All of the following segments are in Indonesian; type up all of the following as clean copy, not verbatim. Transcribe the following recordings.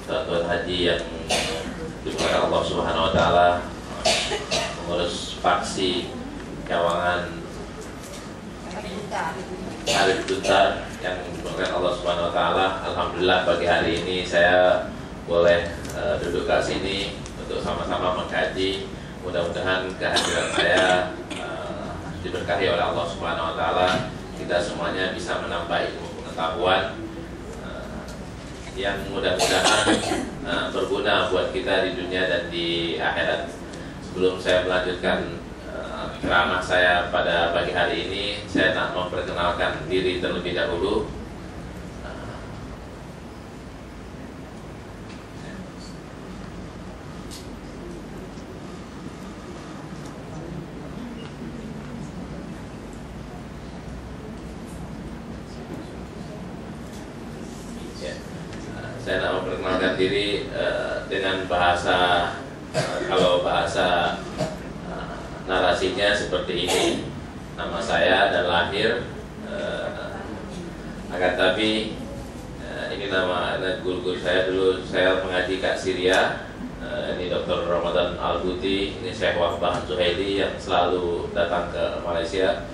tuan haji yang dimudahkan Allah Subhanahu Wa Taala, pengurus faksi Kawangan Arif Duta yang dimudahkan Allah Subhanahu Wa Taala. Alhamdulillah pagi hari ini saya boleh duduk ke sini untuk sama-sama mengkaji. Mudah-mudahan kehadiran saya diberkahi oleh Allah Subhanahu Wa Taala. Kita semuanya bisa menambah ilmu pengetahuan yang mudah-mudahan berguna buat kita di dunia dan di akhirat. Sebelum saya melanjutkan ceramah saya pada pagi hari ini, saya nak memperkenalkan diri terlebih dahulu. Saya nak memperkenalkan diri dengan bahasa kalau bahasa narasinya seperti ini. Nama saya dan lahir, akan tapi ini nama guru-guru saya dulu. Saya mengaji Kak Syria. Ini Dr. Ramadan Al-Buti, ini Syekh Wahbah Zuhaili yang selalu datang ke Malaysia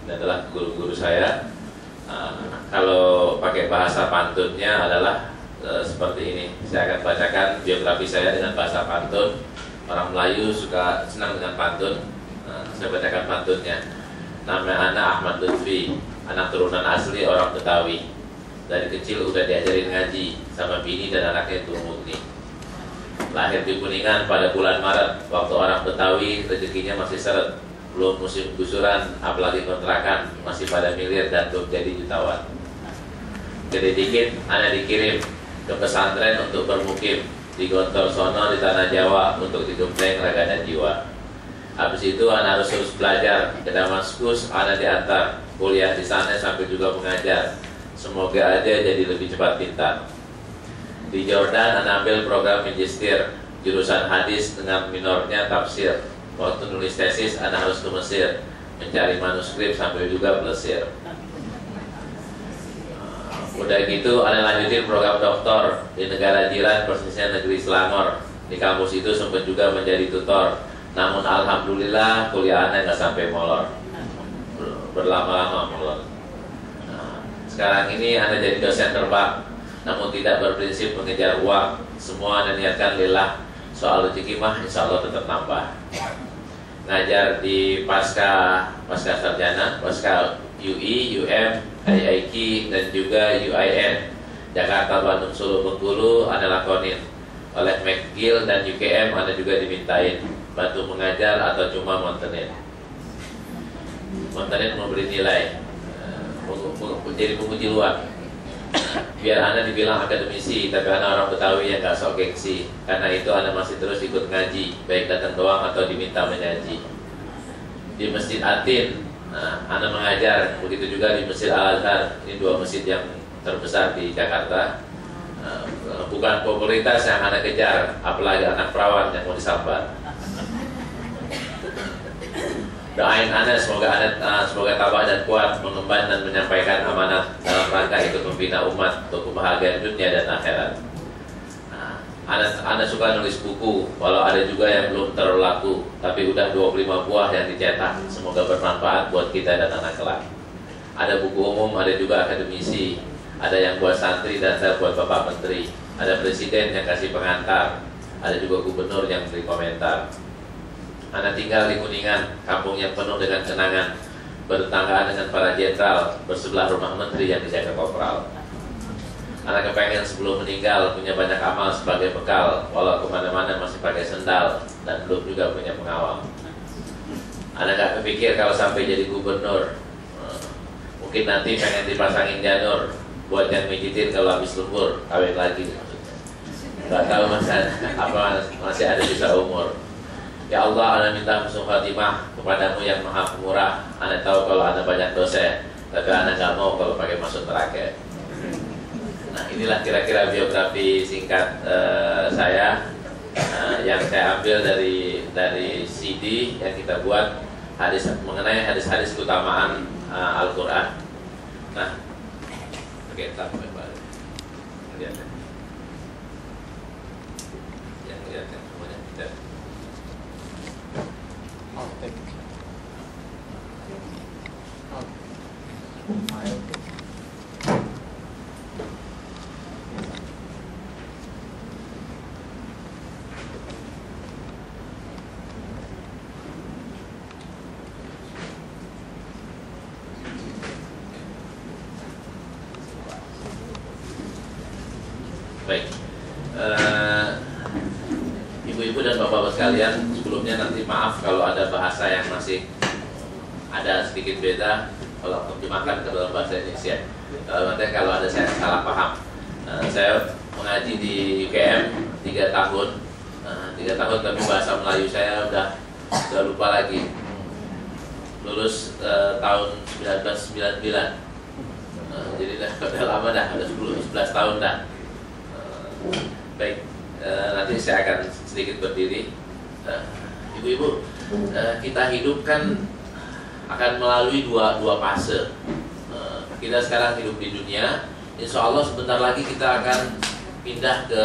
dan adalah guru-guru saya. Kalau pakai bahasa pantunnya adalah seperti ini. Saya akan bacakan biografi saya dengan bahasa pantun. Orang Melayu suka senang dengan pantun. Saya bacakan pantunnya. Nama anak Ahmad Lutfi, anak turunan asli orang Betawi. Dari kecil udah diajarin ngaji sama bini dan anaknya itu Mukni. Lahir di Kuningan pada bulan Maret. Waktu orang Betawi rezekinya masih seret. Belum musim gusuran, apalagi kontrakan, masih pada milir dan belum jadi jutawan. Jadi dikit, anak dikirim ke pesantren untuk bermukim di Gontor Sono di Tanah Jawa untuk digembleng raga dan jiwa. Habis itu anak harus terus belajar ke Damaskus, anak diantar kuliah di sana sampai juga mengajar. Semoga aja jadi lebih cepat pintar. Di Jordan anak ambil program magister jurusan hadis dengan minornya tafsir. Waktu nulis tesis anak harus ke Mesir mencari manuskrip sampai juga pelesir. Udah gitu, Anda lanjutin program doktor di negara jiran, persisnya negeri Selangor. Di kampus itu sempat juga menjadi tutor. Namun alhamdulillah kuliah Anda nggak sampai molor, berlama-lama molor. Sekarang ini Anda jadi dosen terbang, namun tidak berprinsip mengejar uang. Semua Anda niatkan lillah. Soal rezeki mah insya Allah tetap nambah. Ngajar di pasca sarjana, pasca UI, UM, IIQ dan juga UIN Jakarta, Bandung, Solo, Bengkulu Anda lakonin. Oleh McGill dan UKM Anda juga dimintain bantu mengajar atau cuma montenin memberi nilai, jadi penguji luar. Biar Anda dibilang akademisi, tapi Anda orang Betawi yang gak sok gengsi. Karena itu Anda masih terus ikut ngaji, baik datang doang atau diminta menyaji. Di Masjid Atin Anda mengajar, begitu juga di Masjid Al-Azhar. Ini dua masjid yang terbesar di Jakarta. Bukan popularitas yang Anda kejar, apalagi anak perawan yang mau disambar. Doain Anda semoga tabah dan kuat mengemban dan menyampaikan amanat dalam rangka ikut membina umat untuk kebahagiaan dunia dan akhirat. Anda suka nulis buku, walau ada juga yang belum terlaku, tapi udah 25 buah yang dicetak. Semoga bermanfaat buat kita dan anak kelak. Ada buku umum, ada juga akademisi, ada yang buat santri dan saya buat Bapak Menteri. Ada presiden yang kasih pengantar, ada juga gubernur yang beri komentar. Anda tinggal di Kuningan, kampung yang penuh dengan kenangan, bertetanggaan dengan para jenderal, bersebelah rumah menteri yang dijaga kopral. Anak kepengen sebelum meninggal punya banyak amal sebagai bekal, walau kemana-mana masih pakai sendal dan belum juga punya pengawal. Anak gak kepikir kalau sampai jadi gubernur, mungkin nanti pengen dipasangin janur buat yang mijitin kalau habis lembur, kawin lagi. Gak tahu masih ada sisa umur. Ya Allah, Anda minta husnul khatimah kepadamu yang maha pemurah. Anda tahu kalau Anda banyak dosa, tapi Anda gak mau kalau pakai maksud terakhir. Nah, inilah kira-kira biografi singkat saya yang saya ambil dari CD yang kita buat mengenai hadis-hadis keutamaan Al-Quran. Nah, oke, tak balik. Eh, Ibu-ibu dan bapak-bapak sekalian, sebelumnya nanti maaf kalau ada bahasa yang masih ada sedikit beda kalau terjemahkan ke dalam bahasa Indonesia. Nanti kalau ada saya salah paham. Saya mengaji di UGM 3 tahun, 3 tahun, tapi bahasa Melayu saya udah lupa lagi. Lulus tahun 1999. Jadi udah lama dah, udah 10-11 tahun dah. Baik, nanti saya akan sedikit berdiri. Ibu-ibu, kita hidup kan akan melalui dua fase. Kita sekarang hidup di dunia, insya Allah sebentar lagi kita akan pindah ke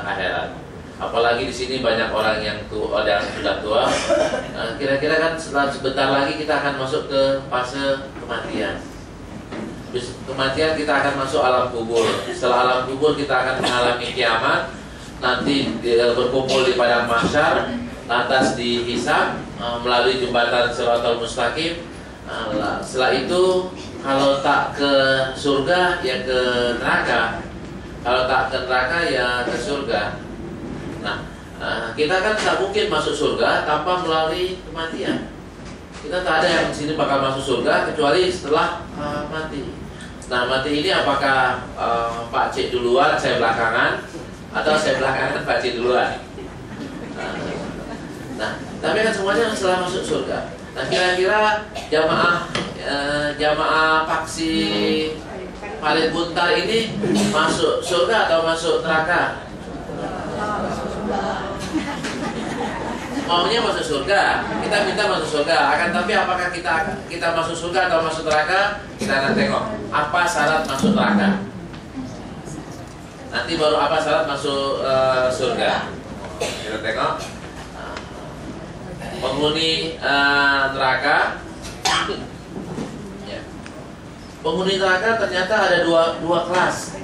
akhirat. Apalagi di sini banyak orang yang tua, yang sudah tua. Kira-kira kan sebentar lagi kita akan masuk ke fase kematian. Habis kematian kita akan masuk alam kubur. Setelah alam kubur kita akan mengalami kiamat. Nanti berkumpul di padang mahsyar, lantas dihisab melalui jembatan Shiratal Mustaqim. Setelah itu kalau tak ke surga ya ke neraka. Kalau tak ke neraka ya ke surga. Nah, kita kan tak mungkin masuk surga tanpa melalui kematian. Kita tak ada yang di sini bakal masuk surga kecuali setelah mati. Nah, mati ini apakah Pak Cik duluan, saya belakangan, atau saya belakangan Pak Cik duluan? Nah, tapi kan semuanya setelah masuk surga. Nah, kira-kira jamaah paksi Palit Buntar ini masuk surga atau masuk neraka? Maunya masuk surga, kita minta masuk surga. Akan tapi apakah kita masuk surga atau masuk neraka? Kita akan tengok apa syarat masuk neraka. Nanti baru apa syarat masuk surga. Kita tengok penghuni neraka. Penghuni neraka ternyata ada dua kelas,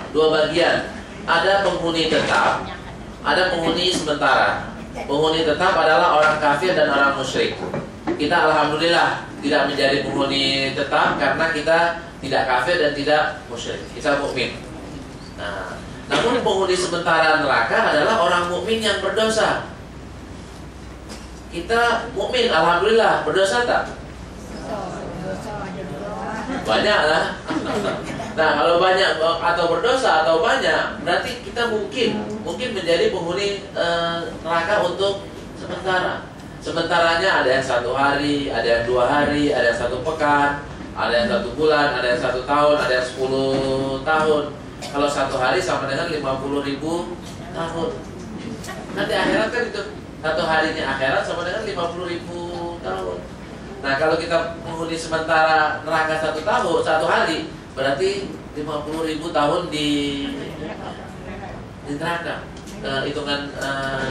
dua bagian. Ada penghuni tetap, ada penghuni sementara. Penghuni tetap adalah orang kafir dan orang musyrik. Kita alhamdulillah tidak menjadi penghuni tetap karena kita tidak kafir dan tidak musyrik. Kita mukmin. Nah, namun penghuni sementara neraka adalah orang mukmin yang berdosa. Kita mukmin alhamdulillah, berdosa tak? Banyak lah. Nah, kalau banyak atau berdosa atau banyak, berarti kita mungkin menjadi penghuni neraka untuk sementara. Sementaranya ada yang 1 hari, ada yang 2 hari, ada yang 1 pekan, ada yang 1 bulan, ada yang 1 tahun, ada yang 10 tahun. Kalau 1 hari sama dengan 50.000 tahun. Nanti akhirat kan itu 1 harinya akhirat sama dengan 50.000 tahun. Nah, kalau kita penghuni sementara neraka 1 tahun, 1 hari, berarti 50.000 tahun di neraka, hitungan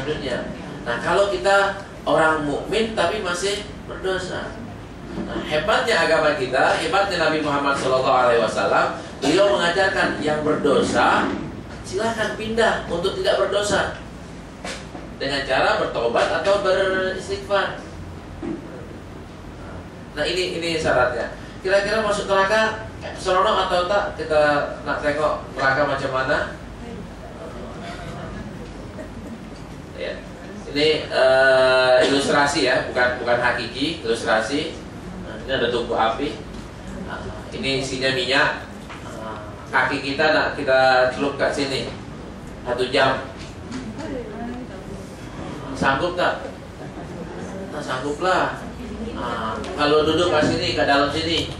dunia. Nah, kalau kita orang mukmin tapi masih berdosa. Nah, hebatnya agama kita, hebatnya Nabi Muhammad SAW, beliau mengajarkan yang berdosa silahkan pindah untuk tidak berdosa dengan cara bertobat atau beristighfar. Nah, ini syaratnya. Kira-kira masuk neraka seronok atau tak? Kita nak tengok neraka macam mana. Ya. Ini ilustrasi ya, bukan hakiki, ilustrasi. Nah, ini ada tungku api. Ini isinya minyak. Kaki kita nak kita celup kat sini 1 jam. Sanggup tak? Nah, sangguplah. Kalau duduk kat sini, kat dalam sini,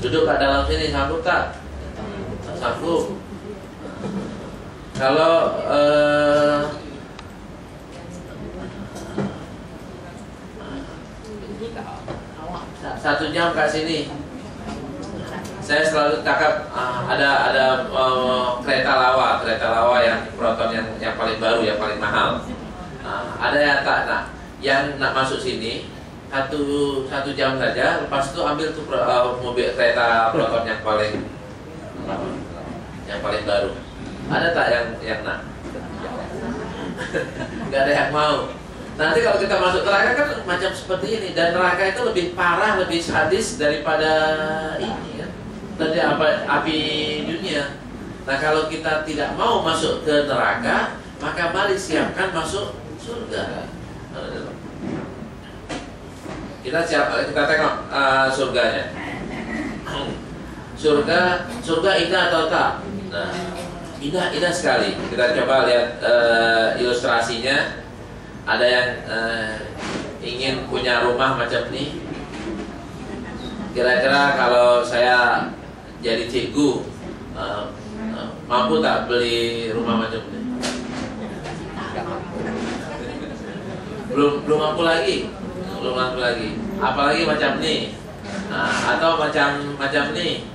duduk kat dalam sini, sanggup tak? Sanggup. Kalau 1 jam kat sini, saya selalu cakap ada kereta lawa yang proton yang paling baru, yang paling mahal. Ada yang tak nak, yang nak masuk sini satu jam saja, lepas itu ambil tuh mobil kereta proton yang paling baru. Ada tak yang nak? Gak ada yang mau. Nanti kalau kita masuk neraka kan macam seperti ini, dan neraka itu lebih parah, lebih sadis daripada ini kan, dari api dunia. Nah, kalau kita tidak mau masuk ke neraka, maka mari siapkan masuk surga. Kita tengok surganya. Surga indah atau tak? Nah, indah sekali. Kita coba lihat ilustrasinya. Ada yang ingin punya rumah macam ini? Kira-kira kalau saya jadi cikgu, mampu tak beli rumah macam ini? Belum mampu lagi. Apalagi macam ini, atau macam ini,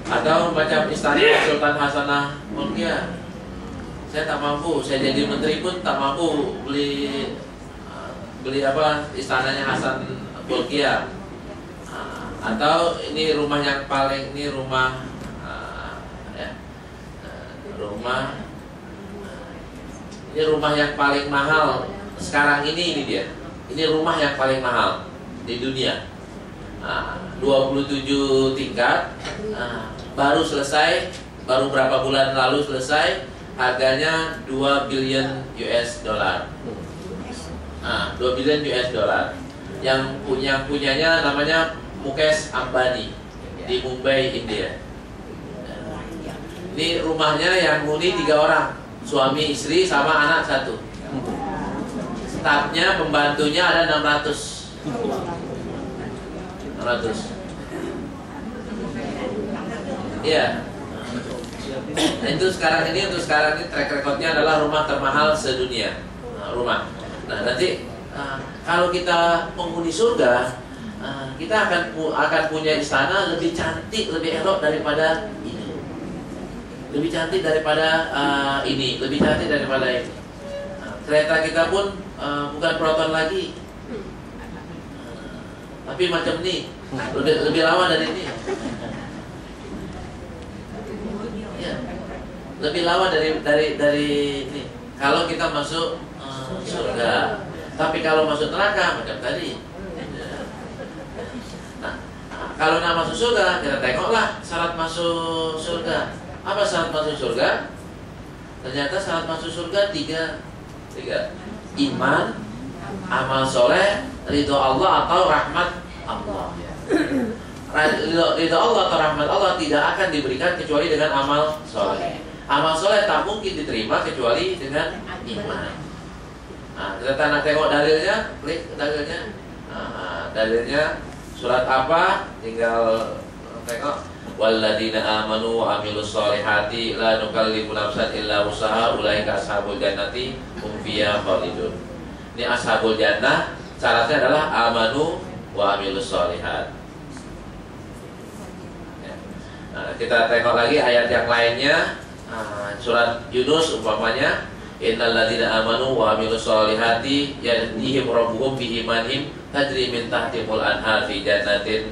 atau macam istana Sultan Hasanah Bolkiah. Saya tak mampu. Saya jadi menteri pun tak mampu beli apa istananya Hasan Bolkiah. Atau ini rumah yang paling, ini rumah ini rumah yang paling mahal sekarang ini dia. Ini rumah yang paling mahal di dunia. 27 tingkat, baru selesai, baru berapa bulan lalu selesai, harganya 2 billion US dollar. 2 billion US dollar. Yang punyanya namanya Mukesh Ambani di Mumbai, India. Ini rumahnya yang huni 3 orang, suami istri sama anak 1. Stafnya, pembantunya ada 600. Iya. Nah, untuk sekarang ini track recordnya adalah rumah termahal sedunia. Rumah. Nah, nanti kalau kita penghuni surga, kita akan punya istana lebih cantik, lebih elok daripada ini. Lebih cantik daripada ini, lebih cantik daripada ini. Kereta kita pun bukan Proton lagi, tapi macam ini, lebih lama dari ini. Ya, lebih lama dari ini. Kalau kita masuk surga, tapi kalau masuk neraka macam tadi. Nah, kalau nak masuk surga, kita tengoklah syarat masuk surga. Apa syarat masuk surga? Ternyata syarat masuk surga tiga. Iman, amal soleh, ridho Allah atau rahmat Allah. Ridho Allah atau rahmat Allah tidak akan diberikan kecuali dengan amal soleh. Amal soleh tak mungkin diterima kecuali dengan iman. Nah, kita tengok dalilnya, klik dalilnya. Dalilnya surat apa? Tinggal tengok. Walladzina amanu wa amilus solihati la nukallifu nafsan illa usaha ulaika ashabul jannati hum fiha khalidun. Ini ashabul jannah syaratnya adalah amanu wa amilus solihat. Nah, kita tengok lagi ayat yang lainnya. Surat Yunus umpamanya, innal ladzina amanu wa amilus solihati yahdihim rabbuhum bi imanihim tajri min tahtihimul anhar fi jannatin.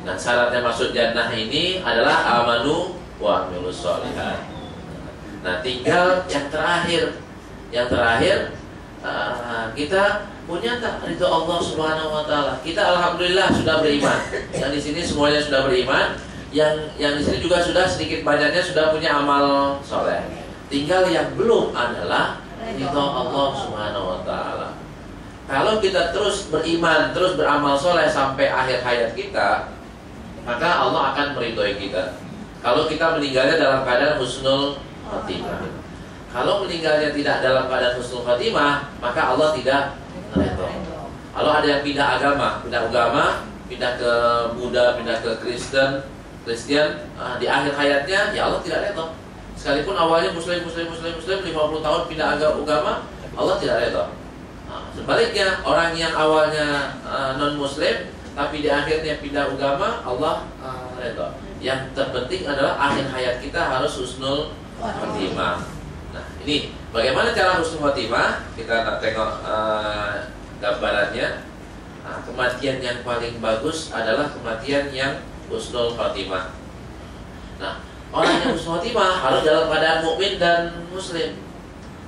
Nah, syaratnya masuk jannah ini adalah amanu wa amilus solihat. Nah, tinggal yang terakhir. Kita punya tak ridho Allah Subhanahu wa taala? Kita alhamdulillah sudah beriman. Yang di sini semuanya sudah beriman. Yang di sini juga sudah sedikit banyaknya sudah punya amal soleh. Tinggal yang belum adalah ridho Allah Subhanahu wa taala. Kalau kita terus beriman, terus beramal soleh sampai akhir hayat kita, maka Allah akan meridhoi kita. Kalau kita meninggalnya dalam keadaan husnul khatimah. Kalau meninggalnya tidak dalam keadaan husnul khatimah, maka Allah tidak ridho. Kalau ada yang pindah agama, pindah ke Buddha, pindah ke Kristen, di akhir hayatnya ya Allah tidak ridho. Sekalipun awalnya Muslim 50 tahun pindah agama, Allah tidak ridho. Sebaliknya orang yang awalnya non Muslim tapi di akhirnya pindah agama, Allah ridho. Yang terpenting adalah akhir hayat kita harus husnul khatimah. Nah, ini bagaimana cara husnul khatimah? Kita nak tengok gambarannya. Kematian yang paling bagus adalah kematian yang husnul khatimah. Nah, orang yang husnul khatimah harus dalam keadaan mukmin dan muslim.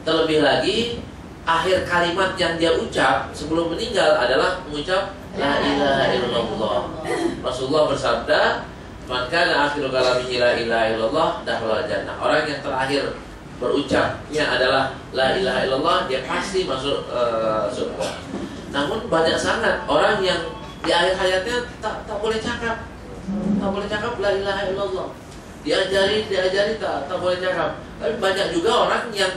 Terlebih lagi akhir kalimat yang dia ucap sebelum meninggal adalah mengucap La ilaha illallah. Rasulullah bersabda, Man kana akhiru kalamihi la ilaha illallah dakhala jannah. Orang yang terakhir berucapnya adalah la ilaha illallah, dia pasti masuk surga. Namun banyak sangat orang yang di akhir hayatnya tak boleh cakap. Tak boleh cakap la ilaha illallah. Diajari tak boleh cakap. Tapi banyak juga orang yang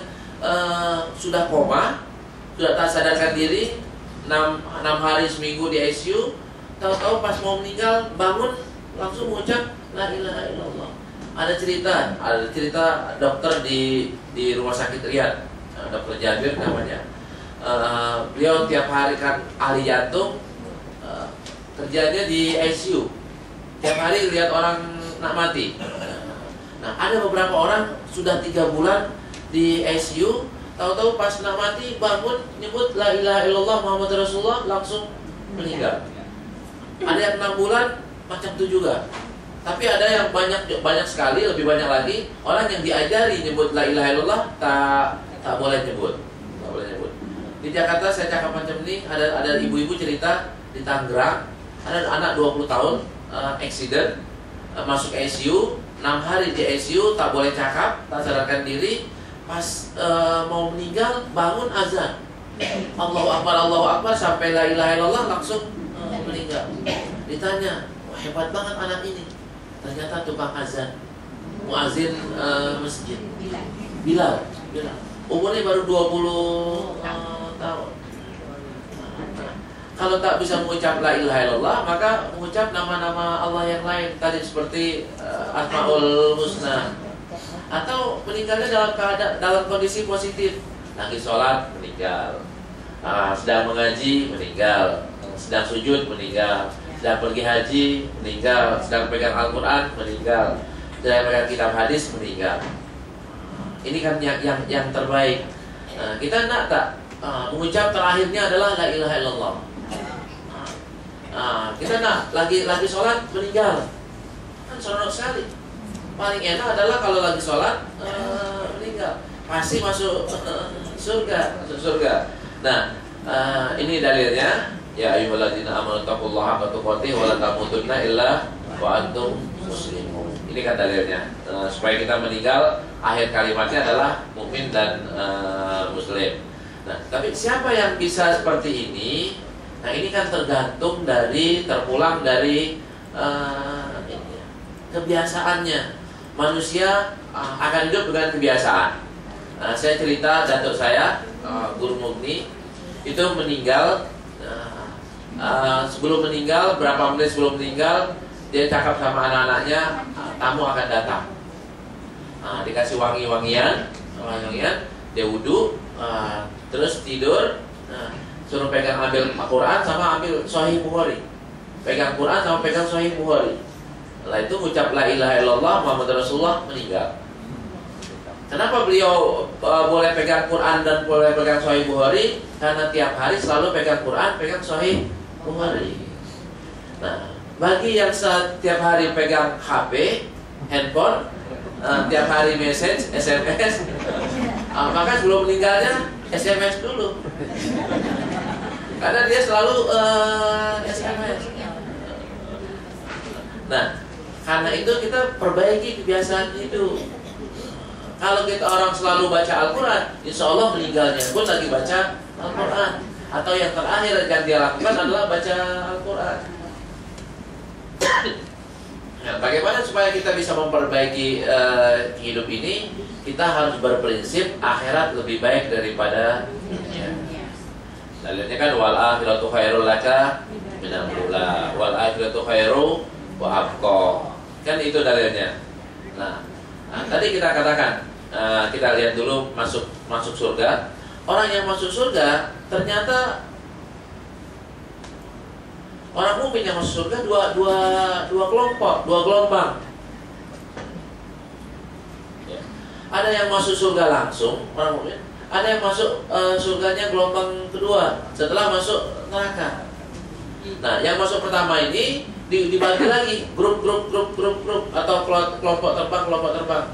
sudah koma, sudah tak sadarkan diri, 6 hari seminggu di ICU, tahu-tahu pas mau meninggal bangun langsung mengucap la ilaha illallah. Ada cerita dokter di rumah sakit Riyadh, Dokter Jabir namanya. Beliau tiap hari kan ahli jantung, kerjanya di ICU. Tiap hari lihat orang nak mati. Nah, ada beberapa orang sudah 3 bulan di ICU, tahu-tahu pas nak mati bangun nyebut la ilaha illallah Muhammad Rasulullah langsung meninggal. Ada yang 6 bulan macam itu juga. Tapi ada yang banyak sekali, lebih banyak lagi orang yang diajari nyebut la ilaha illallah tak boleh nyebut. Tak boleh nyebut. Di Jakarta saya cakap macam ini, ada ibu-ibu cerita di Tangerang, ada anak 20 tahun accident, masuk ICU, 6 hari di ICU, tak boleh cakap, tak sadarkan diri. Pas mau meninggal bangun azan, Allahu Akbar sampai la ilaha illallah langsung meninggal. Ditanya, wah, hebat banget anak ini. Ternyata tukang azan, muazin masjid. Bilal. Umurnya baru 20 tahun. Kalau tak bisa mengucap la ilaha illallah, maka mengucap nama-nama Allah yang lain tadi seperti Asmaul Husna. Atau meninggalnya dalam kondisi positif, lagi sholat meninggal, sedang mengaji meninggal, sedang sujud meninggal, sedang pergi haji meninggal, sedang pegang Al-Quran meninggal, sedang pegang kitab hadis meninggal. Ini kan yang terbaik. Kita nak tak mengucap terakhirnya adalah la ilaha illallah. Kita nak lagi sholat meninggal, kan seronok sekali. Paling enak adalah kalau lagi sholat meninggal, pasti masuk surga. Nah, ini dalilnya. Ya ayyuhalladzina amanu taqullaha haqqa tuqatih wa la tamutunna illa wa antum muslimun. Ini kan dalilnya, supaya kita meninggal akhir kalimatnya adalah mukmin dan muslim. Nah, tapi siapa yang bisa seperti ini? Nah, ini kan terpulang dari kebiasaannya. Manusia akan hidup dengan kebiasaan. Saya cerita datuk saya, Guru Mugni, itu meninggal. Sebelum meninggal, berapa menit sebelum meninggal, dia cakap sama anak-anaknya, tamu akan datang. Dikasih wangi-wangian, dia wudhu, terus tidur, suruh ambil Al-Quran sama ambil Sahih Bukhari. Pegang Quran sama pegang Sahih Bukhari. Setelah itu mengucap la ilaha illallah Muhammad Rasulullah, meninggal. Kenapa beliau boleh pegang Quran dan boleh pegang Sahih Bukhari? Karena tiap hari selalu pegang Quran, pegang Sahih Bukhari. Nah, bagi yang setiap hari pegang HP, handphone, tiap hari message, SMS, maka sebelum meninggalnya SMS dulu. Karena dia selalu SMS. Nah, karena itu kita perbaiki kebiasaan itu. Kalau kita orang selalu baca Al-Quran, insya Allah meninggalnya pun lagi baca Al-Quran. Atau yang terakhir yang dia lakukan adalah baca Al-Quran. Nah, bagaimana supaya kita bisa memperbaiki hidup ini? Kita harus berprinsip akhirat lebih baik daripada dunia. Dalilnya kan wal akhiratu khairul laka minal ula, wal akhiratu khairu wa abqa. Kan itu dalilnya. Nah, tadi kita katakan, kita lihat dulu masuk surga. Orang yang masuk surga ternyata orang mukmin yang masuk surga dua kelompok, dua gelombang. Ya. Ada yang masuk surga langsung, orang mukmin. Ada yang masuk surganya gelombang kedua setelah masuk neraka. Nah, yang masuk pertama ini dibagi lagi grup atau kelompok terbang.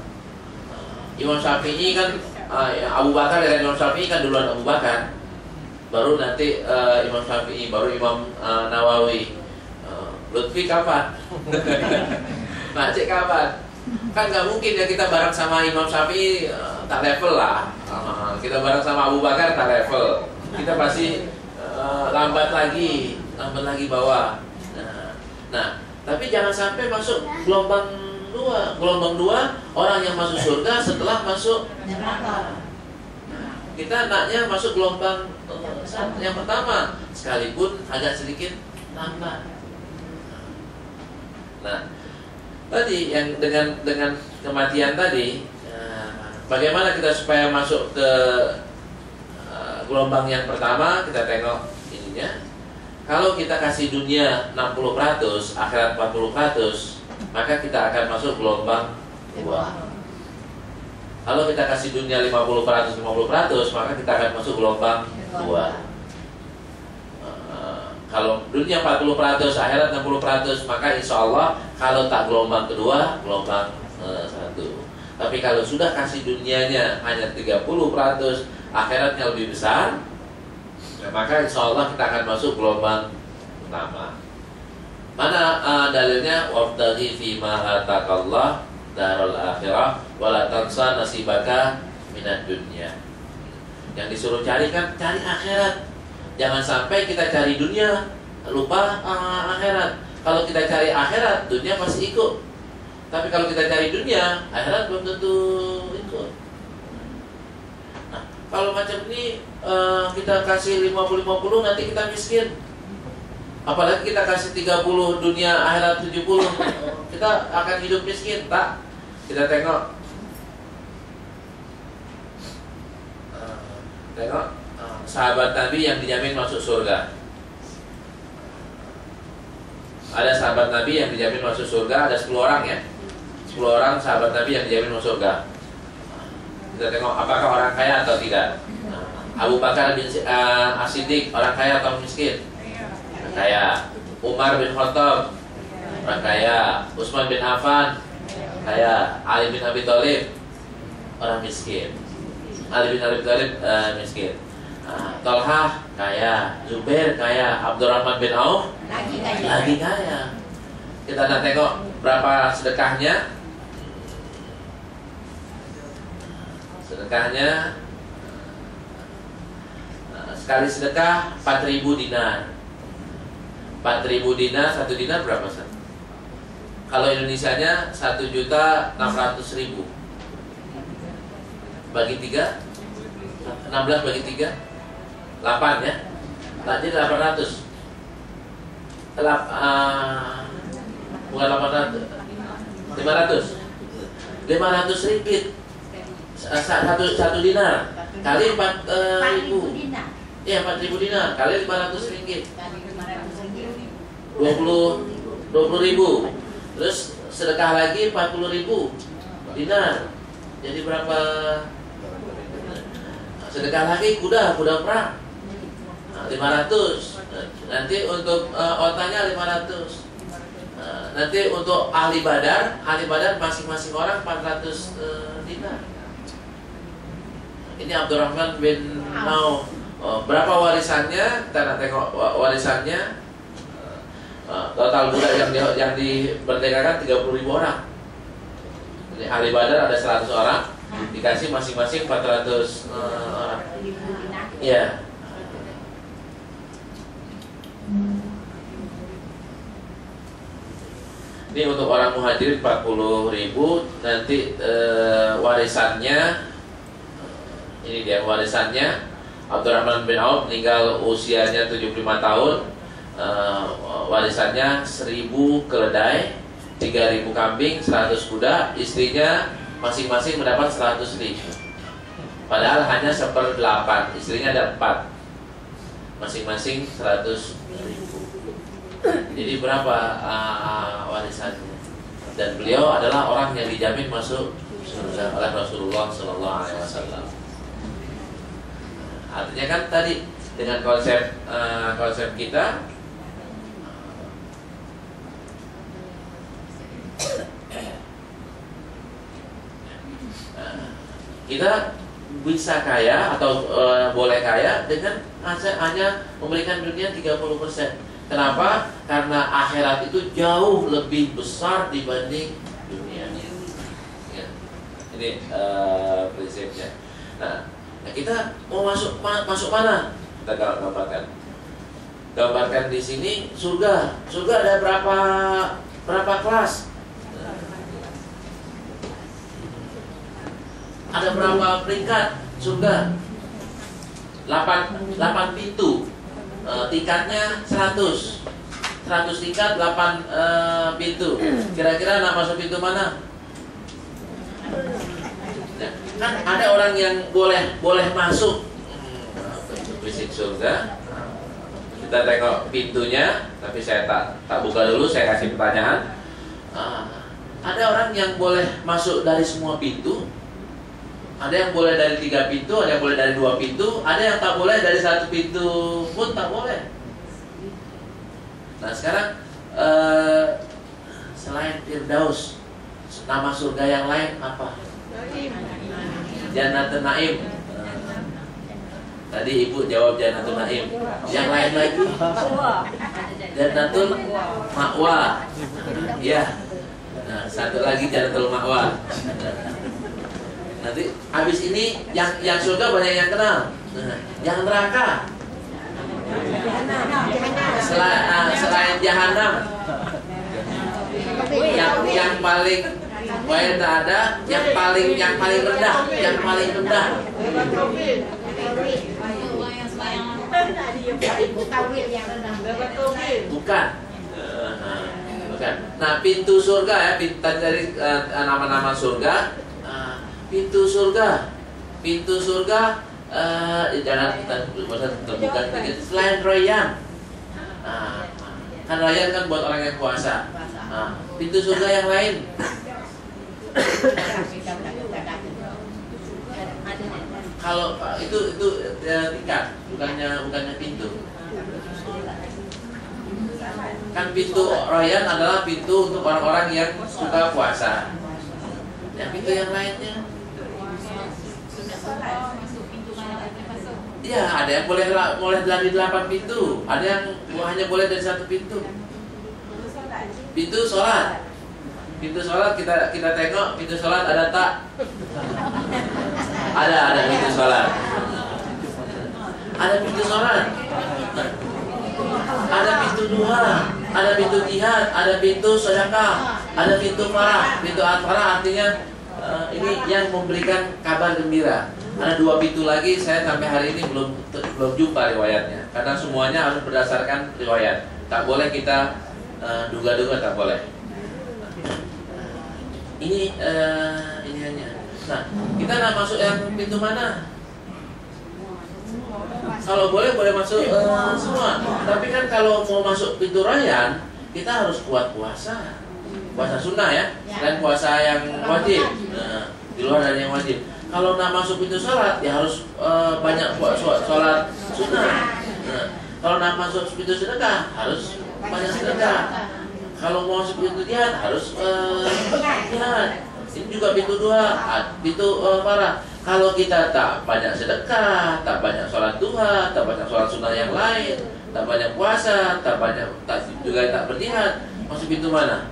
Imam Syafi'i kan Abu Bakar dengan Imam Syafi'i kan duluan Abu Bakar, baru nanti Imam Syafi'i, baru Imam Nawawi. Lutfi kapan? Nah, cek kapan? Kan nggak mungkin ya kita bareng sama Imam Syafi'i tak level lah. Kita bareng sama Abu Bakar tak level. Kita pasti lambat lagi bawah. Nah, tapi jangan sampai masuk gelombang dua. Gelombang dua orang yang masuk surga setelah masuk neraka. Kita naknya masuk gelombang yang pertama, sekalipun agak sedikit lambat. Nah, tadi yang dengan kematian tadi, bagaimana kita supaya masuk ke gelombang yang pertama? Kita tengok ininya. Kalau kita kasih dunia 60%, akhirat 40%, maka kita akan masuk gelombang 2. Kalau kita kasih dunia 50%, maka kita akan masuk gelombang 2. Kalau dunia 40%, akhirat 60%, maka insya Allah kalau tak gelombang kedua, gelombang 1. Tapi kalau sudah kasih dunianya hanya 30%, akhiratnya lebih besar, maka insya Allah kita akan masuk gelombang pertama. Mana dalilnya? Wabtaghi fima atakallah darul akhirah wala tansa nasibaka minad dunya. Yang disuruh cari kan cari akhirat. Jangan sampai kita cari dunia lupa akhirat. Kalau kita cari akhirat, dunia pasti ikut. Tapi kalau kita cari dunia, akhirat belum tentu ikut. Nah, kalau macam ini kita kasih 50-50, nanti kita miskin. Apalagi kita kasih 30 dunia, akhirat 70, kita akan hidup miskin. Tak, kita tengok sahabat Nabi yang dijamin masuk surga. Ada sahabat Nabi yang dijamin masuk surga, ada 10 orang ya. 10 orang sahabat Nabi yang dijamin masuk surga. Kita tengok apakah orang kaya atau tidak. Abu Bakar bin As-Siddiq, orang kaya atau miskin? Orang kaya. Umar bin Khattab, orang kaya. Utsman bin Affan, kaya. Ali bin Abi Thalib, orang miskin. Ali bin Abi Thalib miskin. Talhah kaya, Zubair kaya, Abdurrahman bin Auf lagi kaya. Kita nak tengok berapa sedekahnya. Sedekahnya sekali sedekah 4.000 dinar. 4.000 dinar, 1 dinar berapa San? Kalau Indonesianya 1.600.000 bagi 3, 16 bagi 3, 8 ya. Tadi 800. Bukan 800. 500. 500 ringgit. Satu dinar kali 4.000. Iya, 4.000 dinar kali 500 ringgit. 20.000. Terus sedekah lagi 40.000 dinar. Jadi berapa? Sedekah lagi kuda perang 500. Nanti untuk otanya 500. Nanti untuk ahli badar masing-masing orang 400 dinar. Ini Abdurrahman bin Auf. Berapa warisannya? Kita nak tengok warisannya. Total budak yang diberdekakan 30.000 orang. Jadi ahli badar ada 100 orang, dikasih masing-masing 400 orang. Iya. Ini untuk orang muhajirin 40.000. Nanti warisannya, ini dia warisannya. Abdurrahman bin Auf meninggal usianya 75 tahun. Warisannya 1.000 keledai, 3.000 kambing, 100 kuda. Istrinya masing-masing mendapat 100.000. Padahal hanya 1/8. Istrinya ada 4, masing-masing 100.000. Jadi berapa warisannya? Dan beliau adalah orang yang dijamin masuk surga oleh Rasulullah Sallallahu Alaihi Wasallam. Artinya kan tadi dengan konsep kita, kita bisa kaya atau boleh kaya dengan hanya memberikan dunia 30%. Kenapa? Karena akhirat itu jauh lebih besar dibanding Ini prinsipnya. Nah, kita mau masuk mana? Kita gambarkan di sini surga. Surga ada berapa kelas? Ada berapa peringkat surga? 8 pintu. Tingkatnya 100 tingkat, 8 pintu. Kira-kira nak masuk pintu mana? Nah, kan ada orang yang boleh masuk fisik surga. Kita tengok pintunya, tapi saya tak buka dulu, saya kasih pertanyaan. Ada orang yang boleh masuk dari semua pintu. Ada yang boleh dari 3 pintu, ada yang boleh dari 2 pintu, ada yang tak boleh dari 1 pintu pun tak boleh. Nah sekarang selain Firdaus, nama surga yang lain apa? Jannatul Naim. Tadi ibu jawab Jannatul Naim. Yang lain lagi? Jannatul Ma'wa. Ya. Nah, satu lagi Jannatul Ma'wa. Nanti habis ini yang surga banyak yang kenal. Yang neraka selain jahanam, yang paling baik tak ada, yang paling rendah, bukan. Nah, pintu surga ya, dari nama-nama surga. Pintu surga jangan terbuka sedikit. Selain Rayyan, kan Rayyan kan buat orang yang puasa. Pintu surga yang lain. Kalau itu tingkat, bukannya pintu. Kan pintu Rayyan adalah pintu untuk orang-orang yang suka puasa. Yang pintu yang lainnya, iya, ada yang boleh dari 8 pintu, ada yang hanya boleh dari 1 pintu. Pintu sholat, kita tengok pintu sholat ada tak? Ada pintu sholat. Ada pintu sholat. Ada pintu duha, ada pintu jihad, ada pintu sedekah, ada pintu farah. Pintu al-farah artinya ini yang memberikan kabar gembira. Ada 2 pintu lagi, saya sampai hari ini belum jumpa riwayatnya. Karena semuanya harus berdasarkan riwayat. Tak boleh kita duga-duga, tak boleh. Ini hanya. Nah, kita nak masuk yang pintu mana? Kalau boleh masuk semua. Tapi kan kalau mau masuk pintu Rayyan, kita harus kuat puasa sunnah ya, dan puasa yang wajib. Di luar dari yang wajib. Kalau nak masuk pintu sholat, ya harus banyak sholat sunnah. Kalau nak masuk pintu sedekah, harus banyak sedekah. Kalau mau masuk pintu jihad, harus jihad. Ini juga pintu duha, pintu farah. Kalau kita tak banyak sedekah, tak banyak sholat duha, tak banyak sholat sunnah yang lain, tak banyak puasa, tak juga tak berjihad, masuk pintu mana?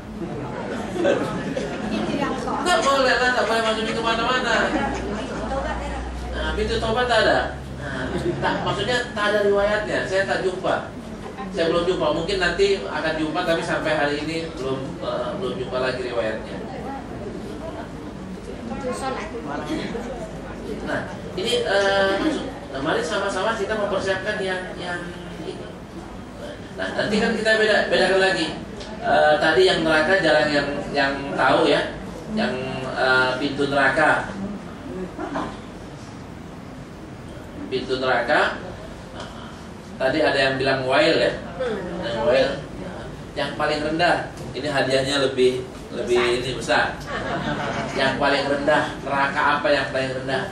Tak boleh lah, tak boleh masuk pintu mana-mana. Nah, pintu taubat ada. Nah, maksudnya tak ada riwayatnya. Saya tak jumpa. Saya belum jumpa. Mungkin nanti akan jumpa, tapi sampai hari ini belum jumpa lagi riwayatnya. Nah, ini mari sama-sama kita mempersiapkan yang ini. Nah, nanti kan kita bedakan lagi. Tadi yang neraka jarang yang tahu ya, yang pintu neraka. Pintu neraka. Tadi ada yang bilang wail ya, wail. Yang paling rendah. Ini hadiahnya lebih ini besar. Yang paling rendah neraka apa yang paling rendah?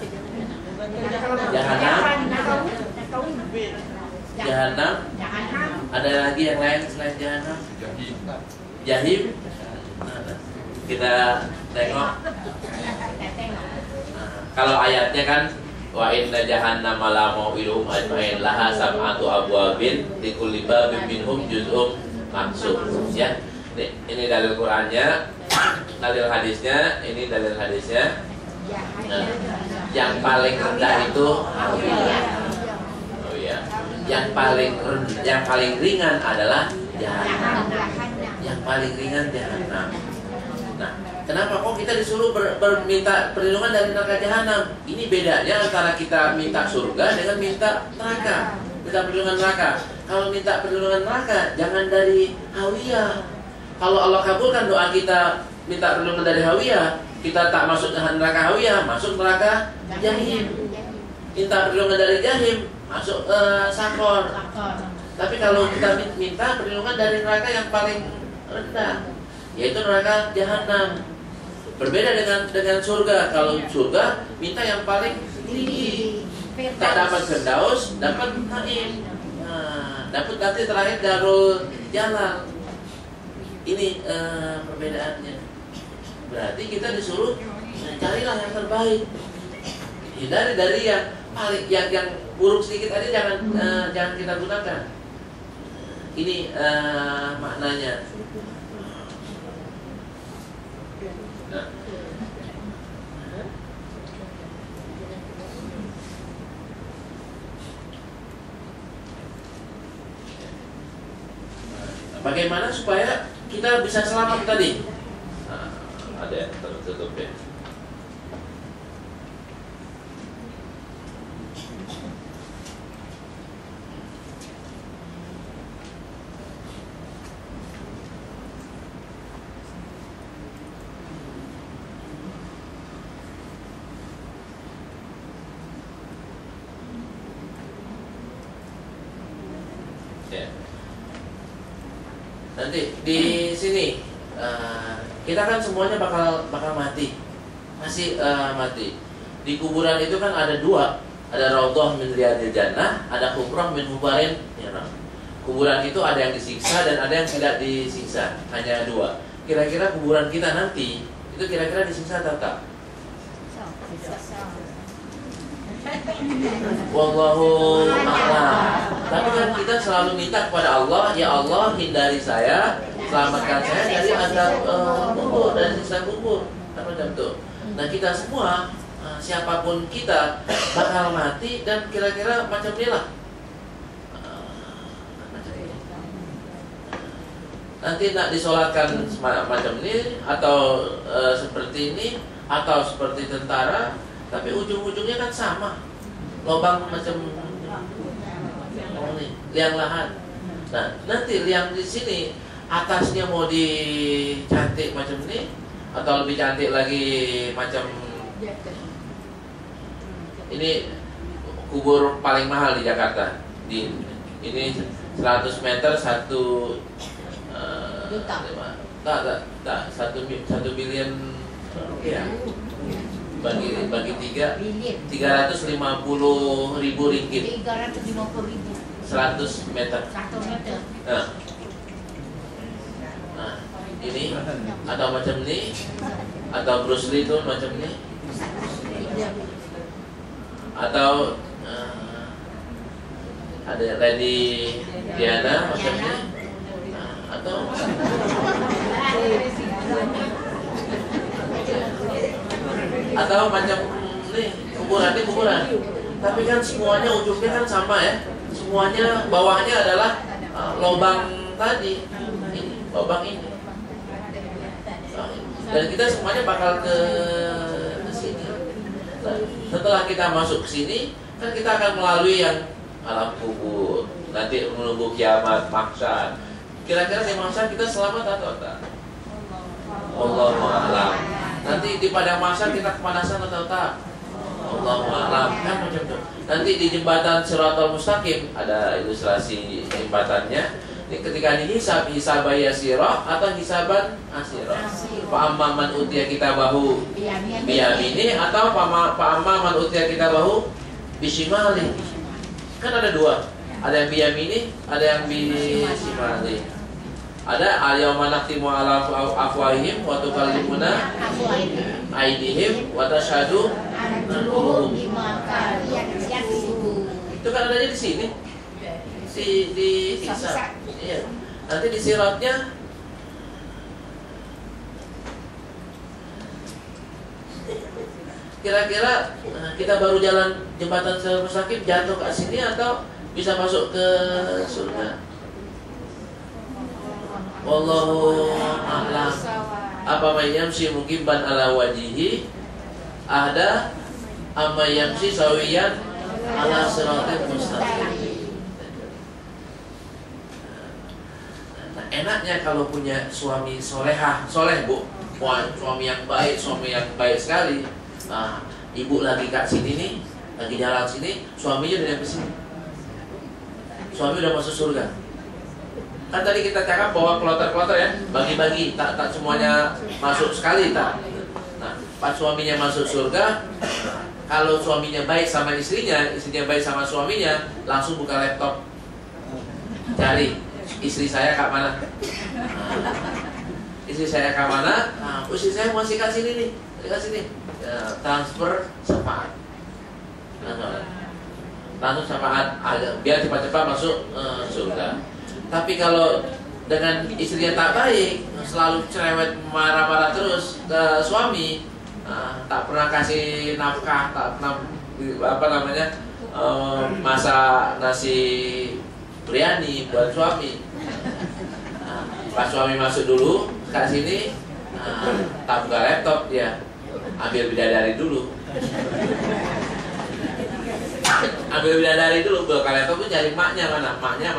Jahanam. Ada lagi yang lain selain jahanam? Jahim. Kita tengok. Kalau ayatnya kan wa inna jahannama la mau'iluhum ajmain laha sab'atu abwabin likulli babin minhum juz'um maksum. Ya. Ini dalil Qur'annya, dalil hadisnya, ini dalil hadisnya. Nah, yang paling rendah itu hawiyah. Oh iya. Yang paling ringan adalah jahanam. Yang paling ringan jahanam. Nah, kenapa kok kita disuruh minta perlindungan dari neraka jahanam? Ini bedanya antara kita minta surga dengan minta neraka. Minta perlindungan neraka. Kalau minta perlindungan neraka, jangan dari hawiyah. Kalau Allah kabulkan doa kita minta perlindungan dari hawiyah, kita tak masuk ke neraka hawiyah, masuk neraka jahim. Minta perlindungan dari jahim, masuk sakor. Tapi kalau kita minta perlindungan dari neraka yang paling rendah, yaitu neraka jahanam. Berbeda dengan surga. Kalau surga minta yang paling tinggi. Tak dapat firdaus, dapat naim. Nah, dapat nanti terakhir darul jalal. Ini perbedaannya. Berarti kita disuruh carilah yang terbaik. Hindari dari yang paling yang buruk sedikit aja jangan kita gunakan. Ini maknanya. Nah. Bagaimana supaya kita bisa selamat tadi? Nah, ada yang tertutup ya. Nanti di sini kita kan semuanya bakal mati, masih mati. Di kuburan itu kan ada dua, ada raudhah min riyadil jannah, ada hufrah min hubarin nar. Kuburan itu ada yang disiksa dan ada yang tidak disiksa, hanya dua. Kira-kira kuburan kita nanti itu kira-kira disiksa atau tak? Wallahu a'lam. Tapi kan kita selalu minta kepada Allah, ya Allah hindari saya, selamatkan saya dari azab kubur, dari siksa kubur. Apa macam itu? Nah kita semua, siapapun kita bakal mati dan kira-kira macam inilah. Nanti nak disolatkan macam ini atau seperti ini atau seperti tentara. Tapi ujung-ujungnya kan sama, lubang macam liang lahat. Nah, nanti liang di sini atasnya mau dicantik macam ini atau lebih cantik lagi macam ini. Kubur paling mahal di Jakarta. Ini 100 meter 1 juta. Tak 1 bilion rupiah. Bagi 3 350.000 ringgit. 350.000. 100 meter. 1 meter. Nah, ini atau macam ini atau Bruce Lee itu macam ini atau ada Lady Diana macam ini atau macam ini kuburan. Tapi kan semuanya ujungnya kan sama ya. Semuanya bawahnya adalah lubang tadi. Ini lubang ini. Dan kita semuanya bakal ke sini. Nah, setelah kita masuk ke sini, kan kita akan melalui yang alam kubur. Nanti menunggu kiamat, mahsyar. Kira-kira di mahsyar kita selamat atau tak? Wallahu a'lam. Nanti di padang mahsyar kita kepanasan atau tak? Wallahu a'lam. Kan macam itu. Nanti di jembatan Shiratal Mustaqim ada ilustrasi jembatannya. Ketika dihisab, hisaban yasirah atau hisaban asirah. Fa'amma man utiya kitabahu biyamini atau fa'amma man utiya kitabahu bishimali. Kan ada dua. Ada yang biyamini, ada yang bishimali. Ada al-yawma nakhtimu ala afwahihim wa tukallimuna aydihim wa tashhadu arjuluhum. Itu kan adanya di sini. Di hisab. Iya. Nanti di siratnya kira-kira kita baru jalan jembatan Siratal Mustaqim jatuh ke sini atau bisa masuk ke surga? Wallahu a'lam. Apa yamshi mukibban ala wajihi ahda amma yamshi sawiyan ala siratal mustaqim. Nah, enaknya kalau punya suami soleh bu, suami yang baik sekali. Nah, ibu lagi kat sini nih, lagi jalan sini, suaminya udah sampai sini. Suami udah masuk surga. Kan tadi kita cakap bahwa kloter-kloter ya, bagi-bagi, tak semuanya masuk sekali tak. Nah, pas suaminya masuk surga, kalau suaminya baik sama istrinya baik sama suaminya, langsung buka laptop, cari istri saya kat mana. Istri saya kat mana? Nah, istri saya masih kat sini nih, kat sini. Transfer syafaat. Langsung syafaat biar cepat-cepat masuk surga. Tapi kalau dengan istrinya tak baik, selalu cerewet, marah-marah terus ke suami, tak pernah kasih nafkah, tak pernah masak nasi biryani buat suami. Pas suami masuk dulu ke sini, tak buka laptop dia. Ambil bidadari dulu. Ambil bidadari dulu, buka laptop pun cari maknya mana, bapaknya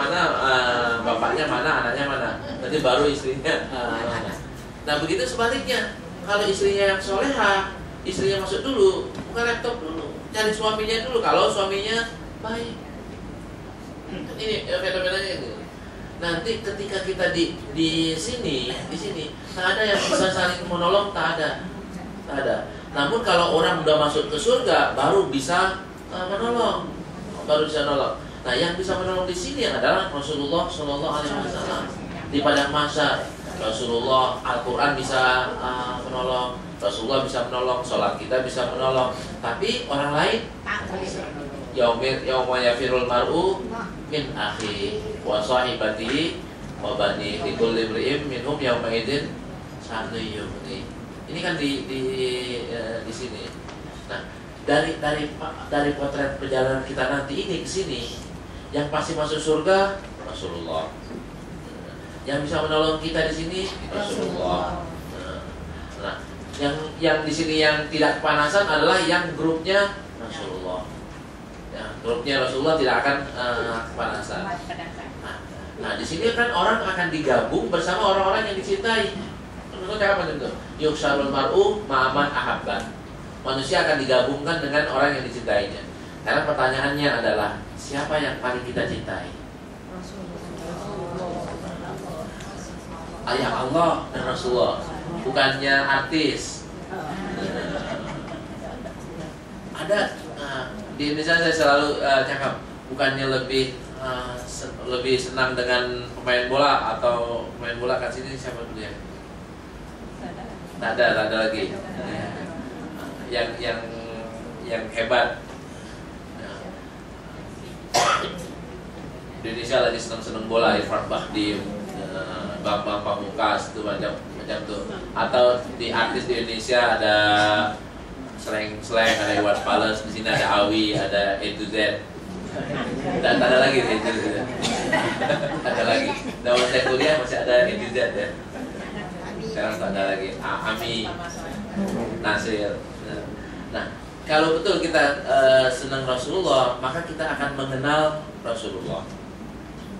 mana, anaknya mana. Nanti baru istrinya. Nah begitu sebaliknya, kalau istrinya yang soleha, istrinya masuk dulu, buka laptop dulu, cari suaminya dulu. Kalau suaminya baik, ini fenomenanya itu. Nanti ketika kita di sini, tak ada yang bisa saling menolong, tak ada. Namun kalau orang udah masuk ke surga, baru bisa menolong. Nah, yang bisa menolong di sini adalah Rasulullah Shallallahu Alaihi Wasallam. Di padang mahsyar, Rasulullah, Al-Quran bisa menolong, Rasulullah bisa menolong, sholat kita bisa menolong. Tapi orang lain, yauma yafirul mar'u min akhi wa sahibatihi wa bani likulli imri'in minhum yauma idzin sa'nu yughni. Ini kan di sini. Nah, dari potret perjalanan kita nanti ini ke sini, yang pasti masuk surga Rasulullah. Yang bisa menolong kita di sini Rasulullah. Nah, yang di sini yang tidak kepanasan adalah yang grupnya Rasulullah. Ya, grupnya Rasulullah tidak akan kepanasan. Nah, di sini kan orang akan digabung bersama orang-orang yang dicintai. Apa itu? Yuhsyarul mar'u ma'aman ahabban. Manusia akan digabungkan dengan orang yang dicintainya. Karena pertanyaannya adalah, siapa yang paling kita cintai? Ayah Allah dan Rasulullah, bukannya artis. Ada di Indonesia saya selalu cakap, bukannya lebih senang dengan pemain bola atau pemain bola kat sini siapa dulu ya? Tak ada lagi. Yang hebat. Indonesia lagi senang bola, Irfan Bahdim, Bambang Pamungkas, itu macam tuh. Atau di artis di Indonesia ada Slang, ada Iwan Fals, di sini ada Awi, ada A to Z. Dan ada lagi A to Z. Ada lagi. Zaman saya kuliah masih ada A to Z ya. Sekarang tak ada lagi. Ami, Nasir. Nah, kalau betul kita senang Rasulullah, maka kita akan mengenal Rasulullah,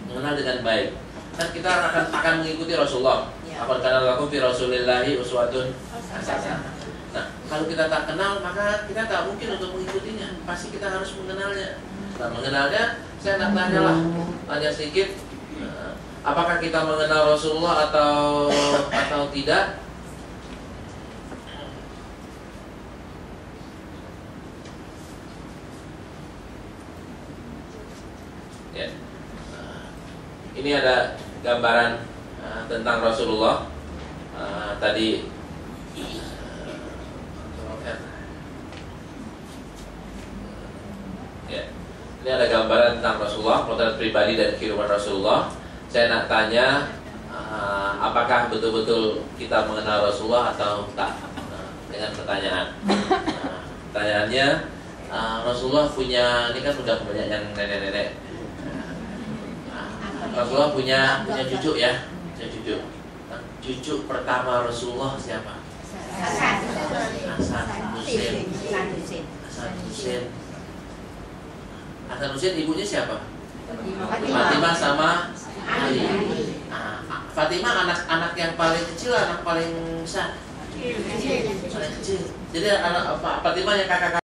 mengenal dengan baik. Kan kita akan mengikuti Rasulullah. Apa kana lakum fi Rasulillahi uswatun hasanah. Nah, kalau kita tak kenal, maka kita tak mungkin untuk mengikutinya. Pasti kita harus mengenalnya. Nah, mengenalnya, saya nak tanya sedikit. Apakah kita mengenal Rasulullah atau tidak? Ya. Ini ada gambaran tentang Rasulullah. Tadi ya. Ini ada gambaran tentang Rasulullah, potret pribadi dan kehidupan Rasulullah. Saya nak tanya, apakah betul-betul kita mengenal Rasulullah atau tak? Dengan pertanyaan. Pertanyaannya, Rasulullah punya, ini kan udah banyak yang nenek-nenek. Rasulullah punya cucu ya, punya cucu. Cucu pertama Rasulullah siapa? Hasan Husain. Hasan Husain ibunya siapa? Fatimah sama Ali. Fatimah anak yang paling kecil, anak paling besar. Paling kecil. Jadi anak Fatimah yang kakak